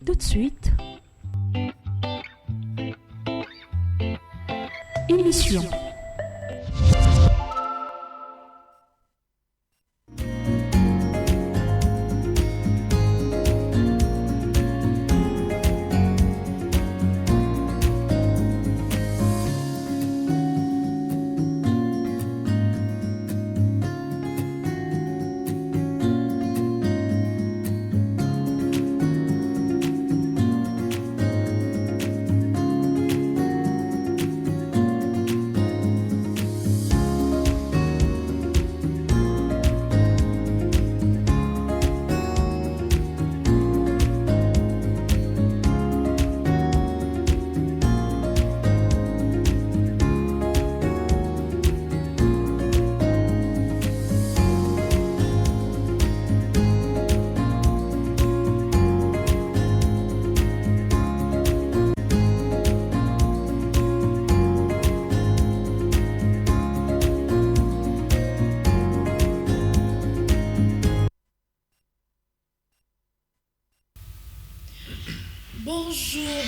Tout de suite, émission.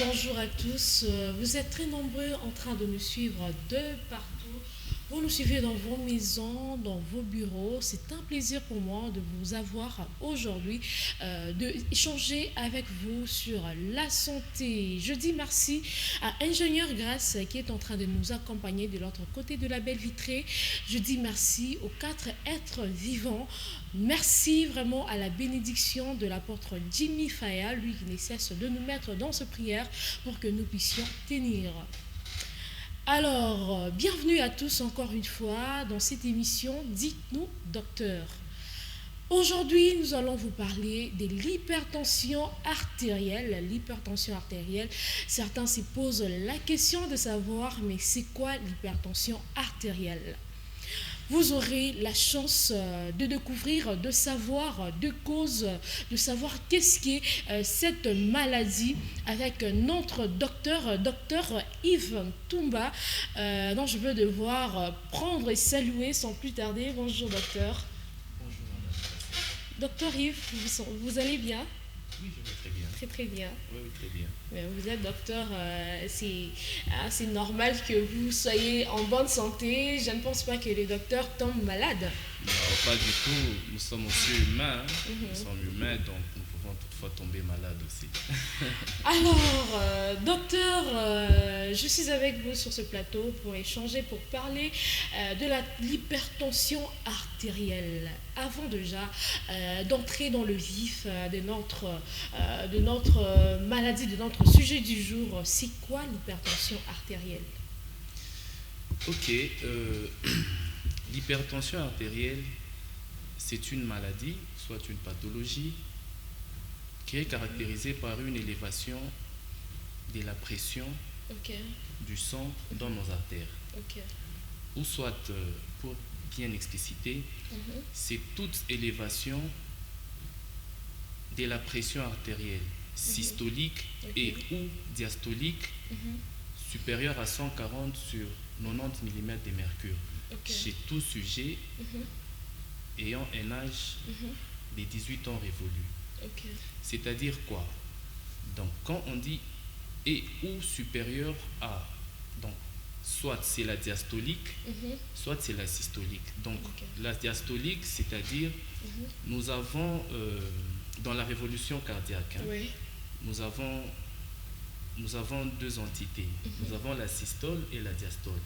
Bonjour à tous. Vous êtes très nombreux en train de nous suivre de partout. Vous nous suivez dans vos maisons, dans vos bureaux. C'est un plaisir pour moi de vous avoir aujourd'hui, d'échanger avec vous sur la santé. Je dis merci à Ingénieur Grace qui est en train de nous accompagner de l'autre côté de la belle vitrée. Je dis merci aux 4 êtres vivants. Merci vraiment à la bénédiction de l'apôtre Jimmy Faya, lui qui ne cesse de nous mettre dans ce prière pour que nous puissions tenir. Alors, bienvenue à tous encore une fois dans cette émission Dites-nous Docteur. Aujourd'hui, nous allons vous parler de l'hypertension artérielle. L'hypertension artérielle, certains se posent la question de savoir, mais c'est quoi l'hypertension artérielle ? Vous aurez la chance de découvrir, de savoir de cause, de savoir qu'est-ce qu'est cette maladie avec notre docteur Yves Toumba, dont je vais devoir prendre et saluer sans plus tarder. Bonjour docteur. Bonjour madame. Docteur Yves, vous allez bien ? Oui, je vais très bien. Très bien. Oui, très bien. Vous êtes docteur, c'est normal que vous soyez en bonne santé. Je ne pense pas que les docteurs tombent malades. Non, pas du tout. Nous sommes aussi humains. Nous sommes humains, donc nous pouvons toutefois tomber malades aussi. Alors, docteur, je suis avec vous sur ce plateau pour échanger, pour parler de l'hypertension artérielle. Avant déjà d'entrer dans le vif de notre maladie, de notre sujet du jour, c'est quoi l'hypertension artérielle ? Ok, l'hypertension artérielle, c'est une maladie, soit une pathologie, qui est caractérisée par une élévation de la pression du sang dans nos artères. Ou soit, pour bien expliciter, c'est toute élévation de la pression artérielle systolique et ou diastolique supérieure à 140 sur 90 mm de mercure chez tout sujet ayant un âge de 18 ans révolu. C'est-à-dire quoi? Donc quand on dit et ou supérieur à, donc soit c'est la diastolique, soit c'est la systolique. Donc la diastolique, c'est-à-dire nous avons dans la révolution cardiaque, nous avons deux entités. Nous avons la systole et la diastole.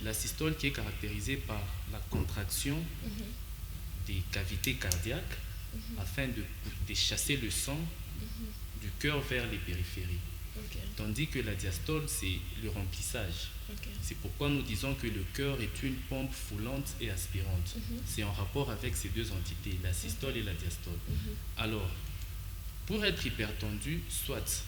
La systole qui est caractérisée par la contraction des cavités cardiaques afin de chasser le sang du cœur vers les périphéries. Tandis que la diastole, c'est le remplissage. C'est pourquoi nous disons que le cœur est une pompe foulante et aspirante. C'est en rapport avec ces deux entités, la systole et la diastole. Alors, pour être hypertendu, soit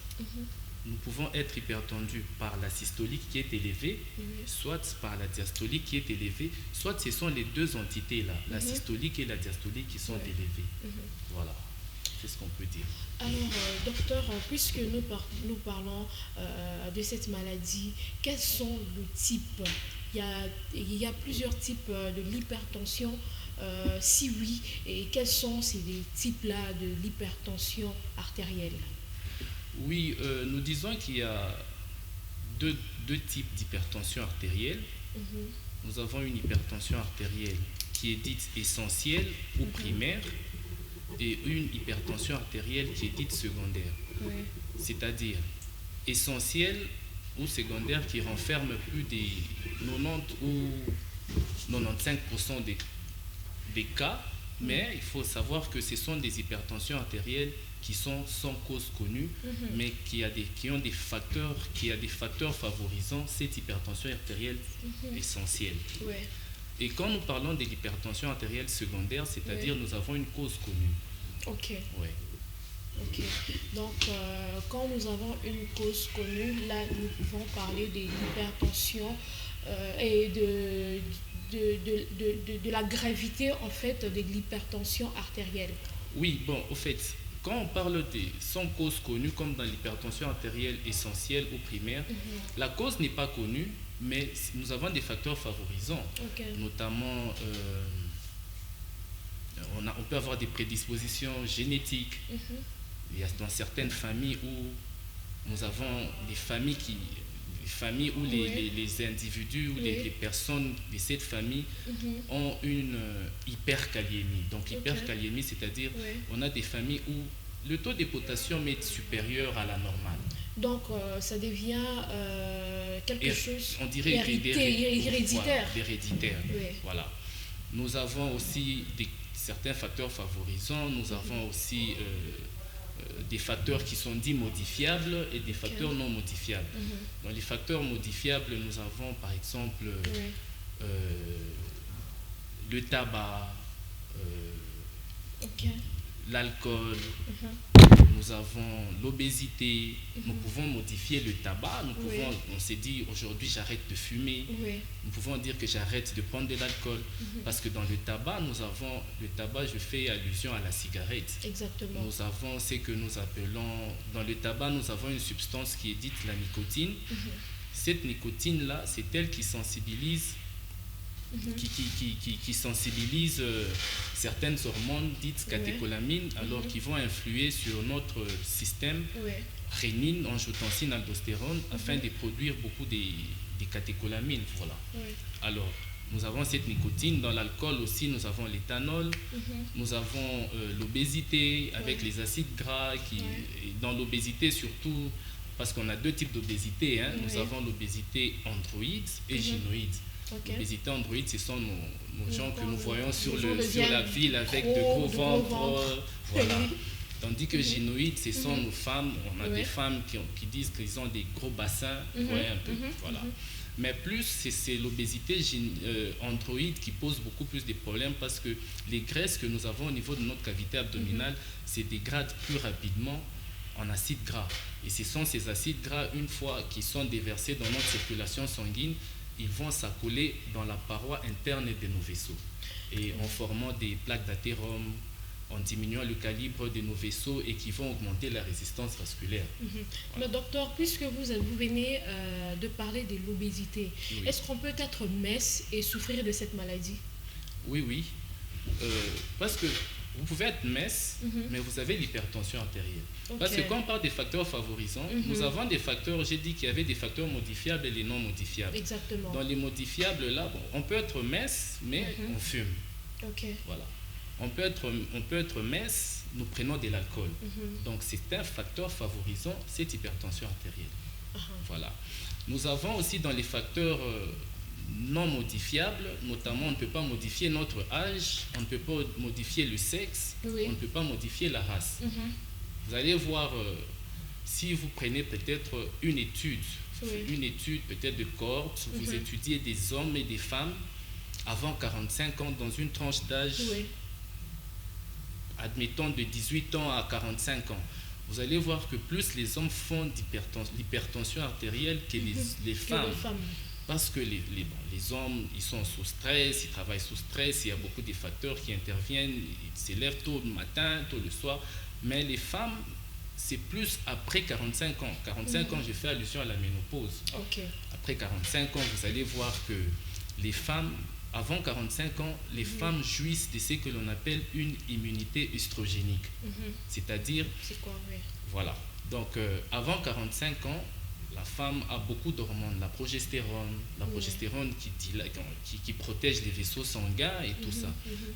nous pouvons être hypertendus par la systolique qui est élevée, soit par la diastolique qui est élevée, soit ce sont les deux entités-là, la systolique et la diastolique qui sont élevées. Voilà, c'est ce qu'on peut dire. Alors, docteur, puisque nous parlons de cette maladie, quels sont les types ? Il y a plusieurs types de l'hypertension. Si oui, et quels sont ces types-là de l'hypertension artérielle ? Oui, nous disons qu'il y a deux types d'hypertension artérielle. Mhm. Nous avons une hypertension artérielle qui est dite essentielle ou primaire et une hypertension artérielle qui est dite secondaire. Oui. C'est-à-dire essentielle ou secondaire qui renferme plus des 90 ou 95% des cas, mais il faut savoir que ce sont des hypertensions artérielles qui sont sans cause connue, mais qui ont des facteurs favorisant cette hypertension artérielle essentielle. Ouais. Et quand nous parlons de l'hypertension artérielle secondaire, c'est-à-dire nous avons une cause connue. Ok. Ouais. Ok. Donc, quand nous avons une cause connue, là, nous pouvons parler de l'hypertension et de la gravité, en fait, de l'hypertension artérielle. Oui, bon, au fait, quand on parle de sans cause connue, comme dans l'hypertension artérielle essentielle ou primaire, la cause n'est pas connue, mais nous avons des facteurs favorisants, notamment on peut avoir des prédispositions génétiques. Il y a dans certaines familles où nous avons des familles où les individus ou les personnes de cette famille ont une hyperkaliémie. Donc hyperkaliémie, c'est-à-dire on a des familles où le taux de potassium est supérieur à la normale. Donc ça devient quelque chose, on dirait héréditaire. Héréditaire. Voilà. Nous avons aussi certains facteurs favorisants. Nous avons aussi des facteurs qui sont dits modifiables et des facteurs non modifiables. Dans les facteurs modifiables, nous avons par exemple le tabac, l'alcool, nous avons l'obésité. Nous pouvons modifier le tabac, on s'est dit aujourd'hui j'arrête de fumer, nous pouvons dire que j'arrête de prendre de l'alcool, parce que dans le tabac, je fais allusion à la cigarette. Exactement. Nous avons ce que nous appelons, dans le tabac, nous avons une substance qui est dite la nicotine. Cette nicotine-là, c'est elle qui sensibilise qui sensibilise certaines hormones dites catécholamines, alors qui vont influer sur notre système rénine, angiotensine, aldostérone, afin de produire beaucoup de catécholamines. Voilà. Alors, nous avons cette nicotine. Dans l'alcool aussi, nous avons l'éthanol. Nous avons l'obésité avec les acides gras. Dans l'obésité surtout, parce qu'on a deux types d'obésité. Nous avons l'obésité androïde et gynoïde. L'obésité androïde, ce sont nos gens que nous voyons sur la ville avec de gros ventres. Voilà. Tandis que gynoïde, ce sont nos femmes. On a des femmes qui disent qu'ils ont des gros bassins. Vous voyez un peu. Voilà. Mais plus, c'est l'obésité androïde qui pose beaucoup plus de problèmes, parce que les graisses que nous avons au niveau de notre cavité abdominale se dégradent plus rapidement en acides gras. Et ce sont ces acides gras, une fois qu'ils sont déversés dans notre circulation sanguine, ils vont s'accoler dans la paroi interne de nos vaisseaux. Et en formant des plaques d'athérome, en diminuant le calibre de nos vaisseaux, et qui vont augmenter la résistance vasculaire. Mais docteur, puisque vous venez de parler de l'obésité, est-ce qu'on peut être mince et souffrir de cette maladie? Oui. Parce que vous pouvez être mince, mais vous avez l'hypertension artérielle. Parce que quand on parle des facteurs favorisants, nous avons des facteurs, j'ai dit qu'il y avait des facteurs modifiables et les non modifiables. Exactement. Dans les modifiables, là, on peut être mince, mais on fume. Voilà. On peut être mince, nous prenons de l'alcool. Donc c'est un facteur favorisant cette hypertension artérielle. Voilà. Nous avons aussi dans les facteurs non modifiables, notamment on ne peut pas modifier notre âge, on ne peut pas modifier le sexe, on ne peut pas modifier la race. Vous allez voir, si vous prenez peut-être une étude peut-être de cohorte, vous étudiez des hommes et des femmes avant 45 ans dans une tranche d'âge, admettons de 18 ans à 45 ans. Vous allez voir que plus les hommes font l'hypertension artérielle que les femmes. Parce que les hommes, ils sont sous stress, ils travaillent sous stress, il y a beaucoup de facteurs qui interviennent, ils se lèvent tôt le matin, tôt le soir. Mais les femmes, c'est plus après 45 ans. 45 ans, je fais allusion à la ménopause. Après 45 ans, vous allez voir que les femmes, avant 45 ans, les femmes jouissent de ce que l'on appelle une immunité œstrogénique. C'est-à-dire, c'est quoi, voilà, Donc, avant 45 ans, la femme a beaucoup d'hormones, la progestérone qui protège les vaisseaux sanguins et tout ça.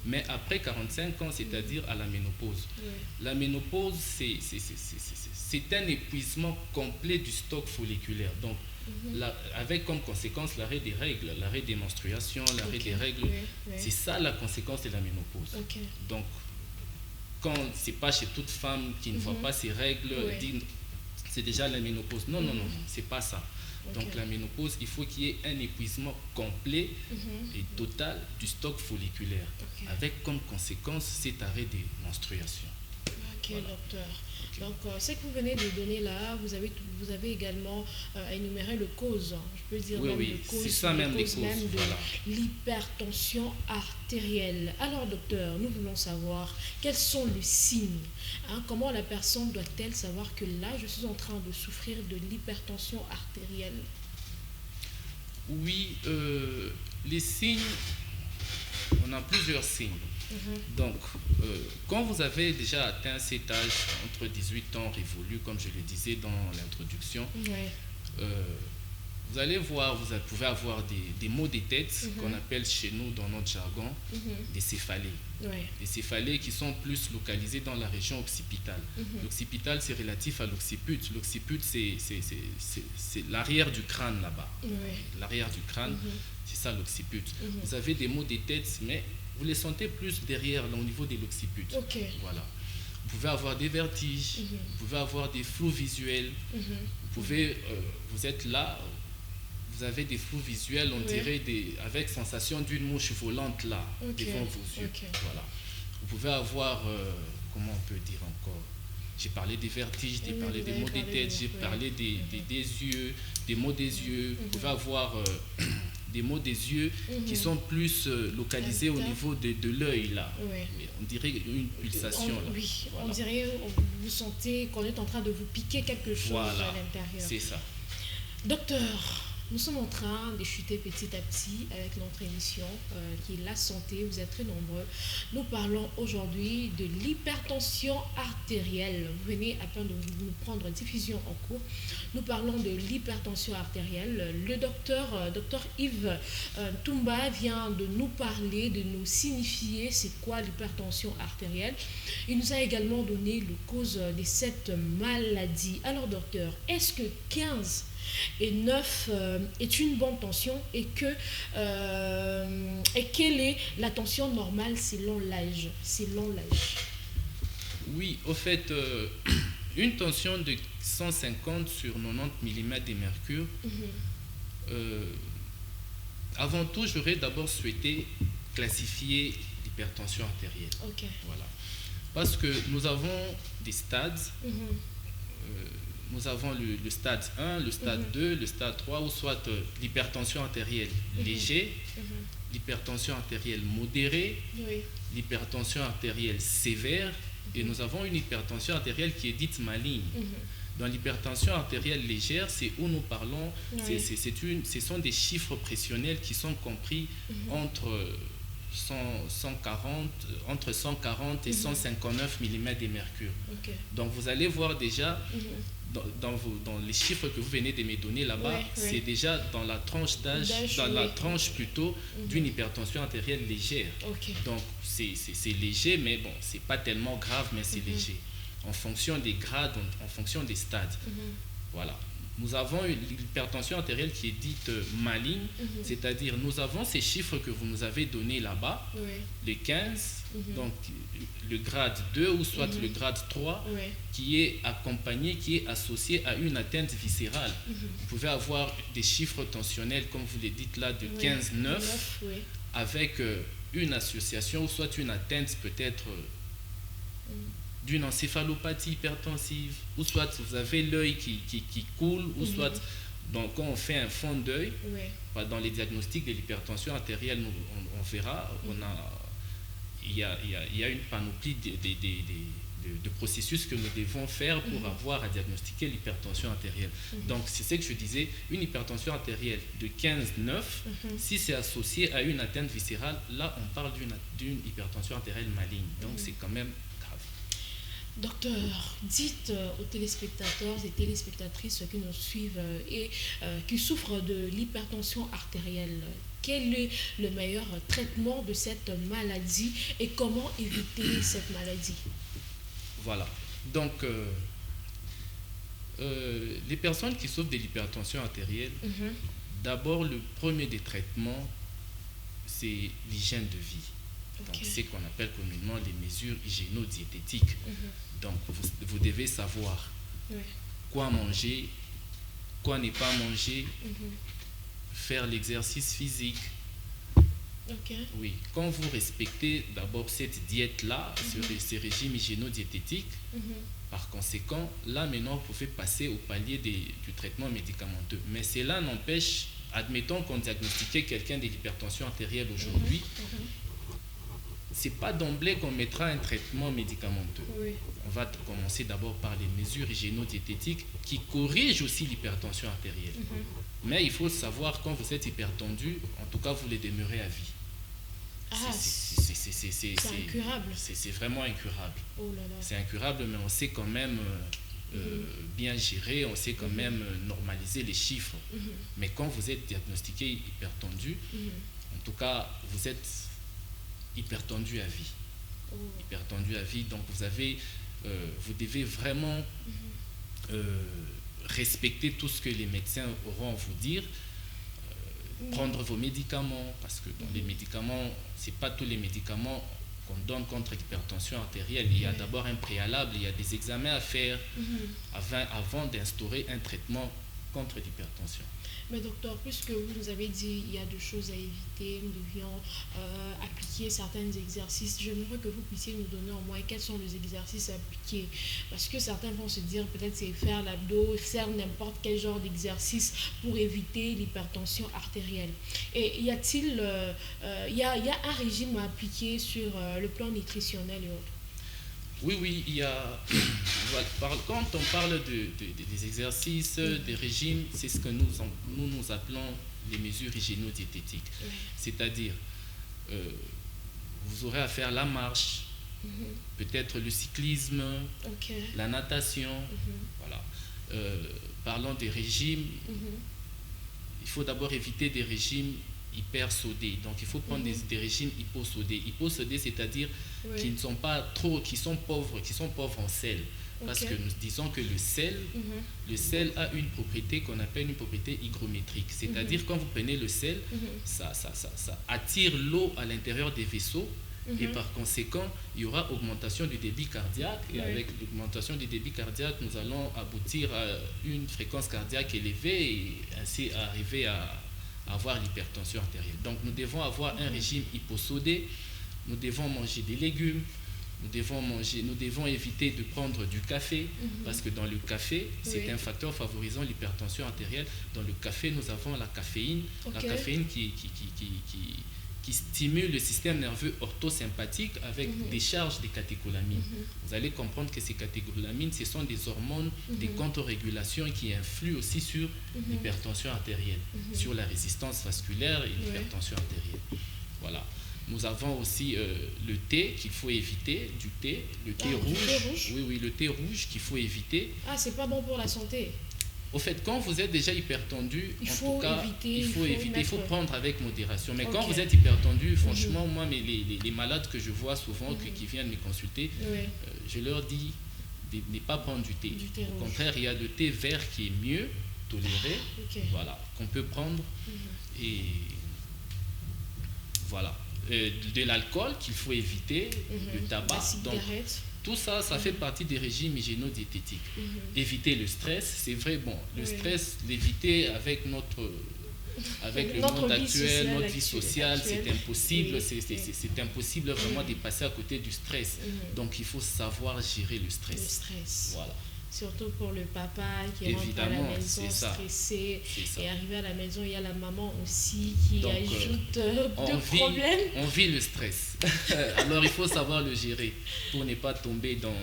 Mais après 45 ans, c'est-à-dire à la ménopause, la ménopause, c'est un épuisement complet du stock folliculaire. Donc, avec comme conséquence l'arrêt des règles, l'arrêt des menstruations, l'arrêt des règles. C'est ça la conséquence de la ménopause. Donc, quand c'est pas chez toute femme qui ne voit pas ses règles, dit c'est déjà la ménopause. Non, c'est pas ça. Donc la ménopause, il faut qu'il y ait un épuisement complet et total du stock folliculaire, avec comme conséquence cet arrêt des menstruations. Ok, voilà. Docteur. Donc, ce que vous venez de donner là, vous avez également énuméré le cause, je peux dire même le cause, c'est ça même les causes, même de l'hypertension artérielle. Alors, docteur, nous voulons savoir quels sont les signes, comment la personne doit-elle savoir que là, je suis en train de souffrir de l'hypertension artérielle? Oui, les signes, on a plusieurs signes. Donc, quand vous avez déjà atteint cet âge, entre 18 ans révolu, comme je le disais dans l'introduction, vous allez voir, vous pouvez avoir des maux de tête qu'on appelle chez nous dans notre jargon des céphalées. Des céphalées qui sont plus localisées dans la région occipitale. L'occipital, c'est relatif à l'occiput. L'occiput, c'est l'arrière du crâne là-bas. L'arrière du crâne, c'est ça l'occiput. Vous avez des maux de tête, mais vous les sentez plus derrière, là, au niveau de l'occiput. Voilà. Vous pouvez avoir des vertiges, vous pouvez avoir des flous visuels, vous êtes là, vous avez des flous visuels, on dirait avec sensation d'une mouche volante là, devant vos yeux. Voilà. Vous pouvez avoir, comment on peut dire encore, j'ai parlé des vertiges, j'ai parlé des maux de tête, j'ai parlé des yeux, des maux des yeux. Vous pouvez avoir des maux des yeux qui sont plus localisés au niveau de l'œil là. On dirait une pulsation là. Voilà. On dirait, vous sentez qu'on est en train de vous piquer quelque chose à l'intérieur. C'est ça. Docteur, nous sommes en train de chuter petit à petit avec notre émission qui est La Santé. Vous êtes très nombreux. Nous parlons aujourd'hui de l'hypertension artérielle. Vous venez à peine de nous prendre diffusion en cours. Nous parlons de l'hypertension artérielle. Le docteur Yves Toumba vient de nous parler, de nous signifier c'est quoi l'hypertension artérielle. Il nous a également donné le cause de cette maladie. Alors docteur, est-ce que 15 et 9 est une bonne tension et quelle est la tension normale selon l'âge? Oui, au fait, une tension de 150 sur 90 mm de mercure, avant tout, j'aurais d'abord souhaité classifier l'hypertension artérielle. Voilà. Parce que nous avons des stades. Nous avons le stade 1, le stade 2, le stade 3, ou soit l'hypertension artérielle légère, l'hypertension artérielle modérée, l'hypertension artérielle sévère, et nous avons une hypertension artérielle qui est dite maligne. Dans l'hypertension artérielle légère, c'est où nous parlons, ce sont des chiffres pressionnels qui sont compris entre 140 et 159 mm de mercure. Donc vous allez voir déjà dans les chiffres que vous venez de me donner là-bas, c'est déjà dans la tranche d'âge, dans la tranche plutôt d'une hypertension artérielle légère. Donc c'est léger, mais bon, c'est pas tellement grave, mais c'est léger. En fonction des grades, en fonction des stades. Voilà. Nous avons l'hypertension artérielle qui est dite maligne, c'est-à-dire nous avons ces chiffres que vous nous avez donnés là-bas, les 15, donc le grade 2 ou soit le grade 3, qui est accompagné, qui est associé à une atteinte viscérale. Vous pouvez avoir des chiffres tensionnels, comme vous le dites là, de 15-9, avec une association ou soit une atteinte peut-être d'une encéphalopathie hypertensive, ou soit vous avez l'œil qui coule, ou soit donc, quand on fait un fond d'œil, dans les diagnostics de l'hypertension artérielle, on verra, il y a une panoplie de processus que nous devons faire pour avoir à diagnostiquer l'hypertension artérielle. Donc c'est ce que je disais, une hypertension artérielle de 15-9, si c'est associé à une atteinte viscérale, là on parle d'une hypertension artérielle maligne. Donc c'est quand même grave. Docteur, dites aux téléspectateurs et téléspectatrices qui nous suivent et qui souffrent de l'hypertension artérielle, quel est le meilleur traitement de cette maladie et comment éviter cette maladie? Voilà. Donc, les personnes qui souffrent de l'hypertension artérielle, d'abord, le premier des traitements, c'est l'hygiène de vie. Donc, c'est ce qu'on appelle communément les mesures hygiéno-diététiques. Donc, vous devez savoir quoi manger, quoi ne pas manger, faire l'exercice physique. Oui, quand vous respectez d'abord cette diète-là, ces régimes hygiéno-diététiques, par conséquent, là maintenant, vous pouvez passer au palier du traitement médicamenteux. Mais cela n'empêche, admettons qu'on diagnostiquait quelqu'un de l'hypertension artérielle aujourd'hui, c'est pas d'emblée qu'on mettra un traitement médicamenteux. On va commencer d'abord par les mesures hygiéno-diététiques qui corrigent aussi l'hypertension artérielle. Mais il faut savoir, quand vous êtes hypertendu, en tout cas, vous les demeurez à vie. C'est incurable. C'est vraiment incurable. Oh là là. C'est incurable, mais on sait quand même bien gérer, on sait quand même normaliser les chiffres. Mais quand vous êtes diagnostiqué hypertendu, en tout cas, vous êtes hypertendu à vie. Hypertendu à vie, donc vous devez vraiment respecter tout ce que les médecins auront à vous dire, prendre vos médicaments, parce que dans les médicaments, c'est pas tous les médicaments qu'on donne contre l'hypertension artérielle. Il y a d'abord un préalable, il y a des examens à faire avant d'instaurer un traitement contre l'hypertension. Mais docteur, puisque vous nous avez dit qu'il y a des choses à éviter, nous devions appliquer certains exercices, j'aimerais que vous puissiez nous donner au moins quels sont les exercices à appliquer. Parce que certains vont se dire peut-être c'est faire l'abdos, faire n'importe quel genre d'exercice pour éviter l'hypertension artérielle. Et y a-t-il y a un régime à appliquer sur le plan nutritionnel et autres? Oui, il y a. Quand on parle des exercices, des régimes, c'est ce que nous appelons les mesures hygiéno-diététiques. C'est-à-dire, vous aurez à faire la marche, peut-être le cyclisme, la natation. Voilà. Parlons des régimes. Il faut d'abord éviter des régimes hyper sodés. Donc il faut prendre des régimes hyposodés. Hyposodés, c'est-à-dire qui ne sont pas trop, qui sont pauvres en sel. Parce que nous disons que le sel a une propriété qu'on appelle une propriété hygrométrique. C'est-à-dire quand vous prenez le sel, ça attire l'eau à l'intérieur des vaisseaux. Et par conséquent, il y aura augmentation du débit cardiaque. Et avec l'augmentation du débit cardiaque, nous allons aboutir à une fréquence cardiaque élevée et ainsi arriver à avoir l'hypertension artérielle. Donc nous devons avoir un régime hyposodé, nous devons manger des légumes, nous devons éviter de prendre du café, parce que dans le café, c'est un facteur favorisant l'hypertension artérielle. Dans le café, nous avons la caféine, la caféine qui stimule le système nerveux orthosympathique avec des charges de catécholamines. Vous allez comprendre que ces catécholamines, ce sont des hormones de contre-régulation qui influent aussi sur l'hypertension artérielle, sur la résistance vasculaire et l'hypertension artérielle. Voilà. Nous avons aussi le thé qu'il faut éviter, le thé rouge. Oui, le thé rouge qu'il faut éviter. Ah, c'est pas bon pour la santé. Au fait, quand vous êtes déjà hypertendu, il faut prendre avec modération. Mais quand vous êtes hypertendu, franchement, moi, les malades que je vois souvent, qui viennent me consulter, je leur dis de ne pas prendre du thé. Au contraire, il y a le thé vert qui est mieux toléré, voilà, qu'on peut prendre. Et voilà. De l'alcool qu'il faut éviter, le tabac. Donc, tout ça, ça fait partie des régimes hygiéno-diététiques. Éviter le stress, c'est vrai, le stress, l'éviter avec le monde actuel, notre vie sociale, c'est impossible, c'est impossible vraiment de passer à côté du stress. Donc il faut savoir gérer le stress. Le stress. Voilà. Surtout pour le papa qui rentre à la maison stressé et arrivé à la maison, il y a la maman aussi qui ajoute deux problèmes. On vit le stress. Alors il faut savoir le gérer pour ne pas tomber dans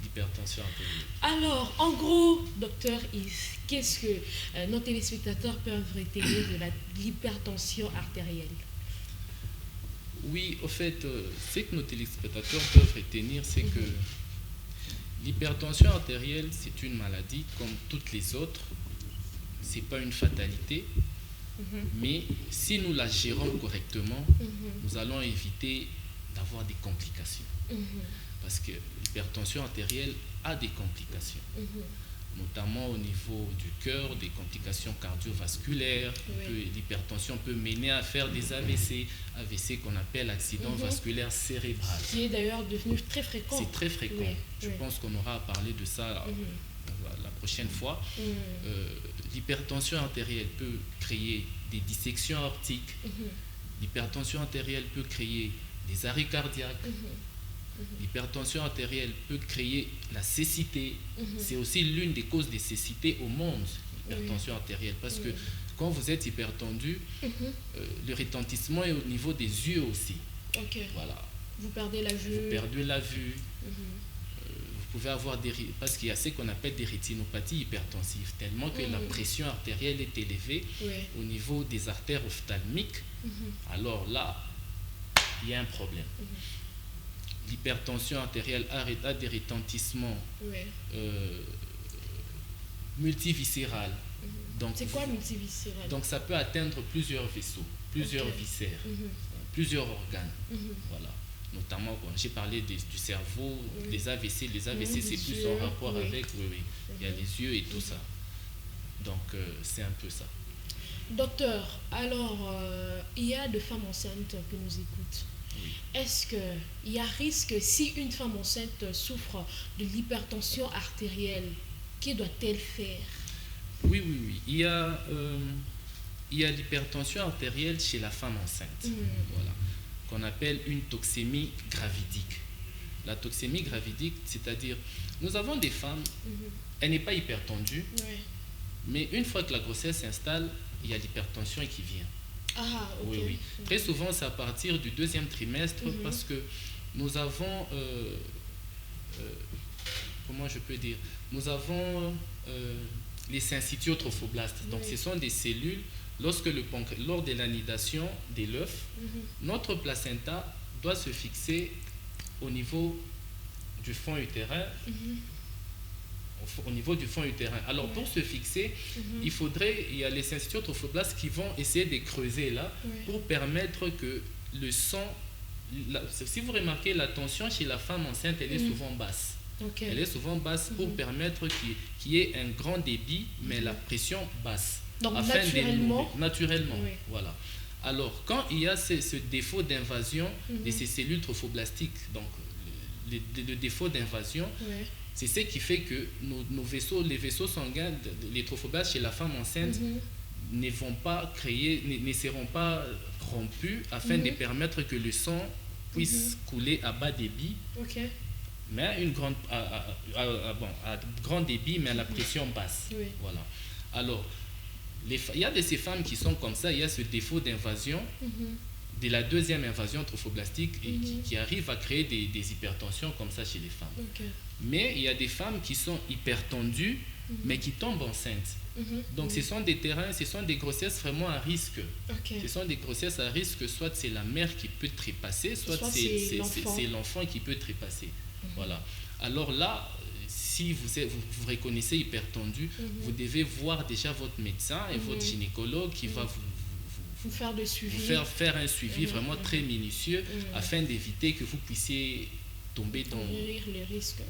l'hypertension artérielle. Alors, en gros, docteur Yves, qu'est-ce que nos téléspectateurs peuvent retenir de l'hypertension artérielle? Oui, au fait, ce que nos téléspectateurs peuvent retenir, c'est que L'hypertension artérielle, c'est une maladie comme toutes les autres. Ce n'est pas une fatalité, mais si nous la gérons correctement, nous allons éviter d'avoir des complications. Parce que l'hypertension artérielle a des complications, notamment au niveau du cœur, des complications cardiovasculaires. L'hypertension peut mener à faire des AVC, AVC qu'on appelle accident vasculaire cérébral. Qui est d'ailleurs devenu très fréquent. C'est très fréquent. Je pense qu'on aura à parler de ça la prochaine fois. L'hypertension artérielle peut créer des dissections aortiques. L'hypertension artérielle peut créer des arrêts cardiaques. L'hypertension artérielle peut créer la cécité. C'est aussi l'une des causes de cécité au monde, l'hypertension artérielle. Parce que quand vous êtes hypertendu, le retentissement est au niveau des yeux aussi. Voilà. Vous perdez la vue. Vous perdez la vue. Vous pouvez avoir parce qu'il y a ce qu'on appelle des rétinopathies hypertensives, tellement que la pression artérielle est élevée au niveau des artères ophtalmiques. Alors là, il y a un problème. L'hypertension artérielle a des retentissements multiviscérales. C'est quoi multiviscéral? Donc ça peut atteindre plusieurs vaisseaux, plusieurs viscères, plusieurs organes. Voilà. Notamment, quand j'ai parlé du cerveau, des AVC. Les AVC, c'est plus en rapport avec il y a les yeux et tout ça. Donc c'est un peu ça. Docteur, alors il y a des femmes enceintes qui nous écoutent. Est-ce qu'il y a risque, si une femme enceinte souffre de l'hypertension artérielle, que doit-elle faire? Oui. Il y a l'hypertension artérielle chez la femme enceinte, voilà, qu'on appelle une toxémie gravidique. La toxémie gravidique, c'est-à-dire, nous avons des femmes, elle n'est pas hypertendue, mais une fois que la grossesse s'installe, il y a l'hypertension qui vient. Oui. Très souvent, c'est à partir du deuxième trimestre parce que nous avons, comment je peux dire, nous avons les syncytiotrophoblastes. Donc, ce sont des cellules, lors de l'anidation de l'œuf, notre placenta doit se fixer au niveau du fond utérin. Au niveau du fond utérin. Alors, pour se fixer, il y a les syncytiotrophoblastes qui vont essayer de creuser là pour permettre que le sang, si vous remarquez, la tension chez la femme enceinte, elle est souvent basse. Elle est souvent basse pour permettre qu'il y ait un grand débit, mais la pression basse. Donc, naturellement. Voilà. Alors, quand il y a ce défaut d'invasion de ces cellules trophoblastiques, donc le défaut d'invasion, c'est ce qui fait que les vaisseaux sanguins, les trophoblastes chez la femme enceinte ne seront pas rompus afin de permettre que le sang puisse couler à bas débit, mais à grand débit, mais à la pression basse. Voilà. Alors, il y a de ces femmes qui sont comme ça, il y a ce défaut d'invasion, de la deuxième invasion trophoblastique et qui arrive à créer des hypertensions comme ça chez les femmes. Mais il y a des femmes qui sont hypertendues, mais qui tombent enceintes. Donc ce sont des grossesses vraiment à risque. Ce sont des grossesses à risque, soit c'est la mère qui peut trépasser, soit c'est l'enfant qui peut trépasser. Voilà. Alors là, si vous reconnaissez hypertendu, vous devez voir déjà votre médecin et votre gynécologue qui va vous faire un suivi vraiment très minutieux afin d'éviter que vous puissiez tomber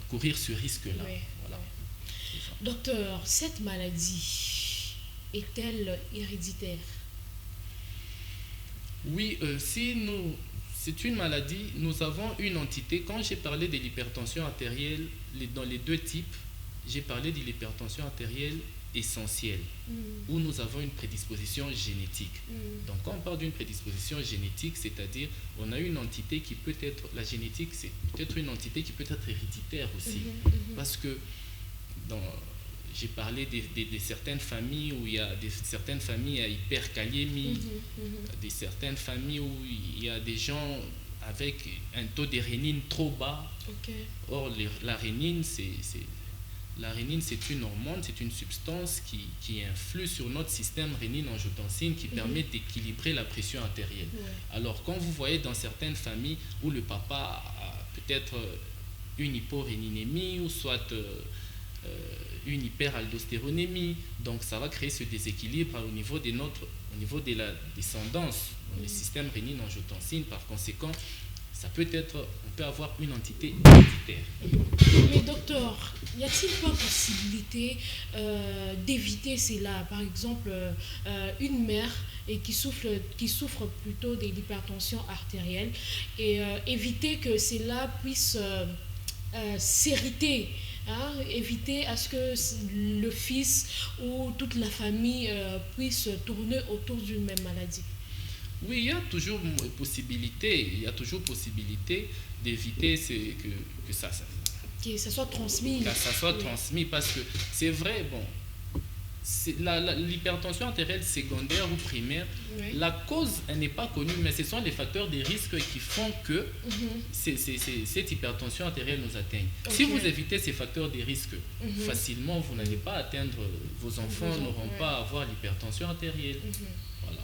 courir ce risque-là. Voilà. Docteur, cette maladie est-elle héréditaire? Oui, c'est une maladie. Nous avons une entité. Quand j'ai parlé de l'hypertension artérielle, dans les deux types, j'ai parlé de l'hypertension artérielle essentielle, où nous avons une prédisposition génétique. Donc quand on parle d'une prédisposition génétique, c'est-à-dire on a une entité qui peut être, la génétique c'est peut-être une entité qui peut être héréditaire aussi, parce que j'ai parlé de certaines familles où il y a certaines familles à hyperkaliémie, certaines familles où il y a des gens avec un taux de rénine trop bas. Or la rénine c'est une hormone, c'est une substance qui influe sur notre système rénine-angiotensine qui permet d'équilibrer la pression artérielle. Alors quand vous voyez dans certaines familles où le papa a peut-être une hyporéninémie ou soit une hyperaldostéronémie. Donc ça va créer ce déséquilibre au niveau de la descendance dans le système rénine-angiotensine. Par conséquent, on peut avoir une entité héréditaire. Mais docteur, y a-t-il pas possibilité d'éviter cela? Par exemple, une mère qui souffre plutôt de l'hypertension artérielle et éviter que cela puisse s'hériter. Éviter à ce que le fils ou toute la famille puisse tourner autour d'une même maladie. Oui, il y a toujours possibilité d'éviter que ça soit transmis. Que ça soit transmis, parce que c'est vrai, bon, l'hypertension artérielle secondaire ou primaire, la cause, elle n'est pas connue, mais ce sont les facteurs de risque qui font que cette hypertension artérielle nous atteigne. Si vous évitez ces facteurs de risque facilement, vous n'allez pas atteindre, vos enfants n'auront pas à avoir l'hypertension artérielle. Voilà.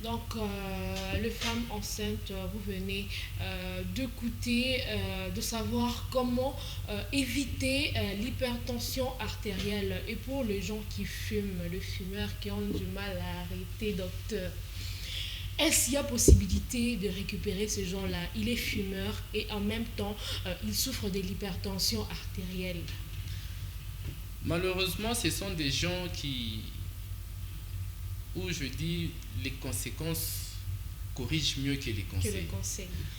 Donc, les femmes enceintes, vous venez d'écouter, de savoir comment éviter l'hypertension artérielle. Et pour les gens qui fument, les fumeurs qui ont du mal à arrêter, docteur, est-ce qu'il y a possibilité de récupérer ces gens-là? Il est fumeur et en même temps, il souffre de l'hypertension artérielle. Malheureusement, ce sont des gens où je dis les conséquences corrigent mieux que les conseils.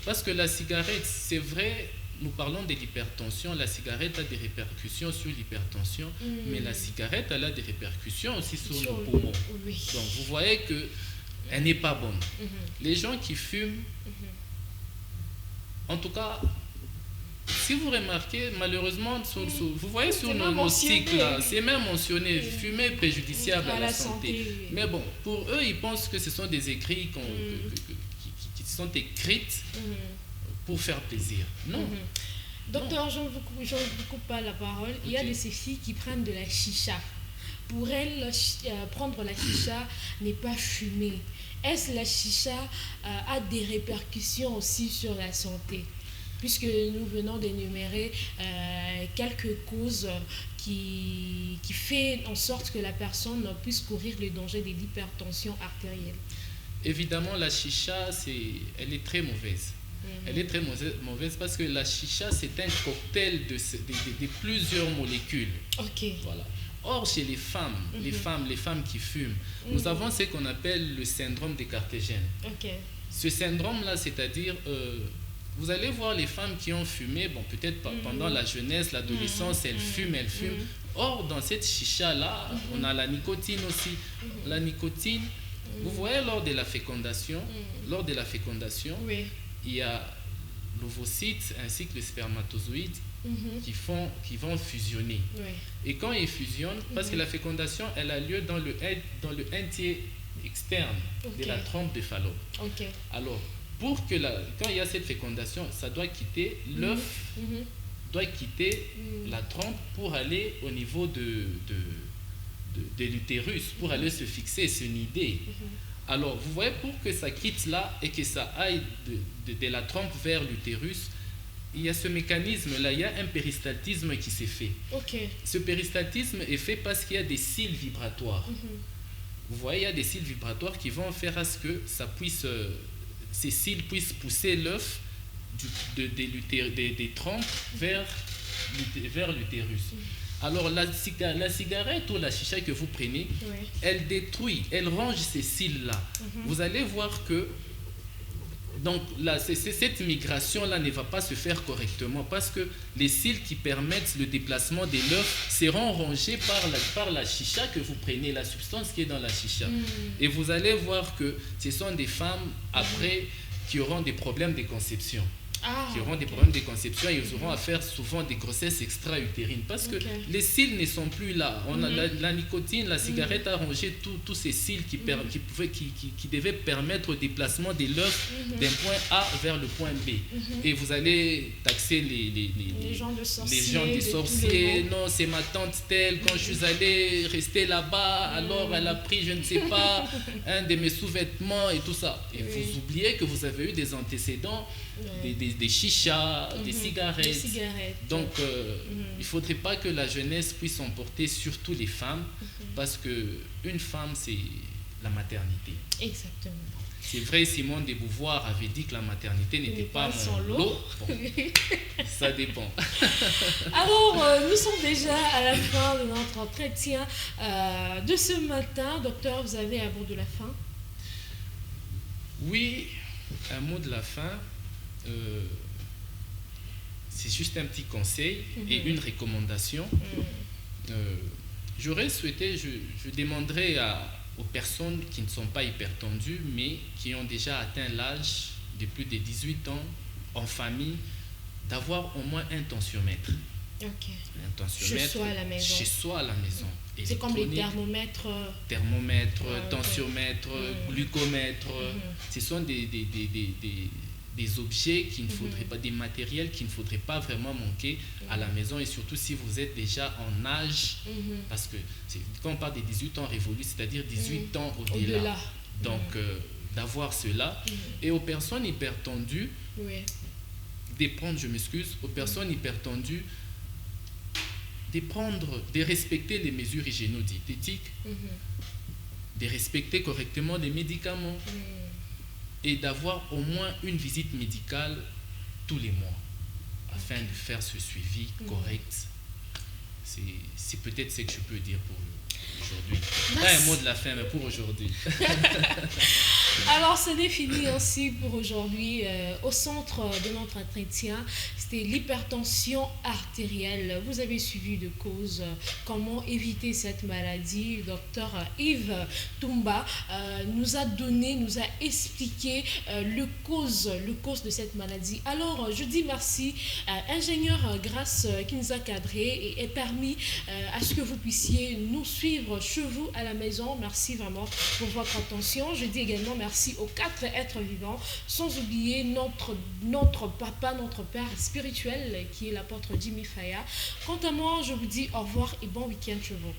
Parce que la cigarette, c'est vrai, nous parlons de l'hypertension, la cigarette a des répercussions sur l'hypertension, mais la cigarette, elle a des répercussions aussi sur nos poumons. Oui. Donc vous voyez qu'elle n'est pas bonne. Les gens qui fument, en tout cas, si vous remarquez, malheureusement, vous voyez sur nos cycles, c'est même mentionné, fumer est préjudiciable à la santé. Mais bon, pour eux, ils pensent que ce sont des écrits qui sont écrites pour faire plaisir. Non. Docteur, je ne vous coupe pas la parole. Il y a ces filles qui prennent de la chicha. Pour elles, prendre la chicha n'est pas fumer. Est-ce la chicha a des répercussions aussi sur la santé? Puisque nous venons d'énumérer quelques causes qui font en sorte que la personne puisse courir le danger de l'hypertension artérielle. Évidemment, la chicha, elle est très mauvaise. Elle est très mauvaise parce que la chicha, c'est un cocktail de plusieurs molécules. Ok. Voilà. Or, chez les femmes, les femmes qui fument, nous avons ce qu'on appelle le syndrome des cartégènes. Ok. Ce syndrome-là, c'est-à-dire... vous allez voir les femmes qui ont fumé, bon, peut-être pendant la jeunesse, l'adolescence, elles fument. Or, dans cette chicha-là, on a la nicotine aussi. La nicotine, vous voyez, lors de la fécondation, il y a l'ovocyte ainsi que le spermatozoïde qui vont fusionner. Et quand ils fusionnent, parce que la fécondation, elle a lieu dans le entier externe de la trompe de Fallope. Alors, quand il y a cette fécondation, ça doit quitter l'œuf, doit quitter la trompe pour aller au niveau de l'utérus, pour aller se fixer, se nider. Alors, vous voyez, pour que ça quitte là et que ça aille de la trompe vers l'utérus, il y a ce mécanisme-là, il y a un péristaltisme qui s'est fait. Ce péristaltisme est fait parce qu'il y a des cils vibratoires. Vous voyez, il y a des cils vibratoires qui vont faire à ce que ça puisse... ces cils puissent pousser l'œuf des trompes vers l'utérus. Alors la cigarette ou la chicha que vous prenez, elle détruit, elle range ces cils-là. Vous allez voir que donc, cette migration-là ne va pas se faire correctement parce que les cils qui permettent le déplacement de l'œuf seront rongés par la chicha que vous prenez, la substance qui est dans la chicha. Et vous allez voir que ce sont des femmes, après, qui auront des problèmes de conception. Et ils auront à faire souvent des grossesses extra-utérines parce que les cils ne sont plus là. On a la nicotine, la cigarette a rongé tous ces cils qui devaient permettre le déplacement de l'œuf d'un point A vers le point B. Et vous allez taxer les gens de sorciers. Non, c'est ma tante telle, quand je suis allé rester là-bas, alors elle a pris, je ne sais pas, un de mes sous-vêtements et tout ça. Et vous oubliez que vous avez eu des antécédents, des des chichas, des cigarettes. Des cigarettes. Donc, il ne faudrait pas que la jeunesse puisse emporter surtout les femmes, parce qu'une femme, c'est la maternité. Exactement. C'est vrai, Simone de Beauvoir avait dit que la maternité n'était pas sans mon l'eau. Bon, ça dépend. Alors, nous sommes déjà à la fin de notre entretien de ce matin. Docteur, vous avez un mot de la fin? Oui, un mot de la fin. C'est juste un petit conseil et une recommandation. J'aurais souhaité, je demanderais aux personnes qui ne sont pas hypertendues, mais qui ont déjà atteint l'âge de plus de 18 ans en famille, d'avoir au moins un tensiomètre. Ok. Un tensiomètre Chez soi à la maison. Chez soi à la maison. C'est comme les thermomètres. Thermomètre, tensiomètre, glucomètre. Ce sont des objets qu'il ne faudrait pas, des matériels qu'il ne faudrait pas vraiment manquer à la maison, et surtout si vous êtes déjà en âge, parce que quand on parle des 18 ans révolus, c'est-à-dire 18 ans au-delà. Donc, d'avoir cela. Et aux personnes hypertendues, aux personnes hypertendues, de respecter les mesures hygiéno-diététiques, de respecter correctement les médicaments, et d'avoir au moins une visite médicale tous les mois afin de faire ce suivi correct. C'est peut-être ce que je peux dire pour aujourd'hui. Pas un mot de la fin, mais pour aujourd'hui. Alors, c'est défini ainsi pour aujourd'hui. Au centre de notre entretien, c'était l'hypertension artérielle. Vous avez suivi de cause comment éviter cette maladie. Le docteur Yves Toumba nous a expliqué le cause de cette maladie. Alors, je dis merci à ingénieur Grace qui nous a cadré et permis à ce que vous puissiez nous suivre chez vous à la maison. Merci vraiment pour votre attention. Je dis également merci aux 4 êtres vivants, sans oublier notre papa, notre père spirituel qui est l'apôtre Jimmy Faya. Quant à moi, je vous dis au revoir et bon week-end chez vous.